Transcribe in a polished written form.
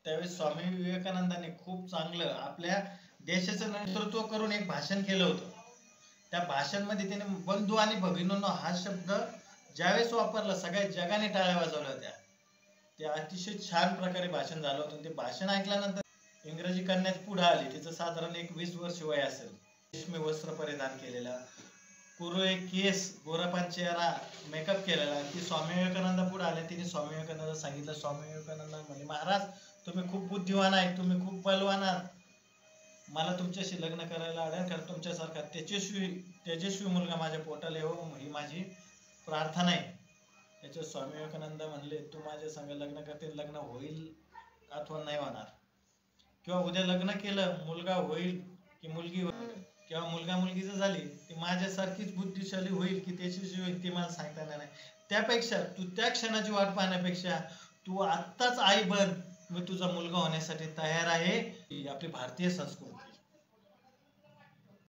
त्यावेळेस स्वामी विवेकानंदांनी खूप चांगलं आपल्या देशाचं नेतृत्व करून एक भाषण केलं होतं. त्या भाषणमध्ये त्याने बंधू आणि भगिनींनो हा शब्द ज्यावेळेस वापरला सगळ्या जगाने टाळ्या वाजवल्या होत्या. ते अतिशय छान प्रकारे भाषण झालं होतं. ते भाषण ऐकल्यानंतर इंग्रजी कन्यात पुढे आली. तिचं साधारण 20 वर्ष वय असेल. रेशमी वस्त्र परिधान केलेला, कुरळे केस, गोरापान चेहरा, मेकअप केलेला. ती स्वामी विवेकानंद पुढे आले. तिने स्वामी विवेकानंद सांगितलं. स्वामी विवेकानंद म्हणे, महाराज तुम्ही खूप बुद्धिवान आहे, तुम्ही खूप बलवान आहात, मला तुमच्याशी लग्न करायला आवडेल, कारण तुमच्यासारखा तेजस्वी मुलगा माझ्या पोटाला येऊ ही माझी प्रार्थना आहे. याच्या स्वामी विवेकानंद म्हणले, तू माझ्या संग लग्न करते, लग्न होईल अथवा नाही होणार, किंवा उद्या लग्न केलं मुलगा होईल की मुलगी होईल, किंवा मुलगा मुलगी जर झाली ती माझ्यासारखीच बुद्धिशाली होईल की त्याची होईल ती मला सांगता येणार नाही. त्यापेक्षा तू त्या क्षणाची वाट पाहण्यापेक्षा तू आत्ताच आई बन, मी तुझा मुलगा होण्यासाठी तयार आहे. ही आपली भारतीय संस्कृती.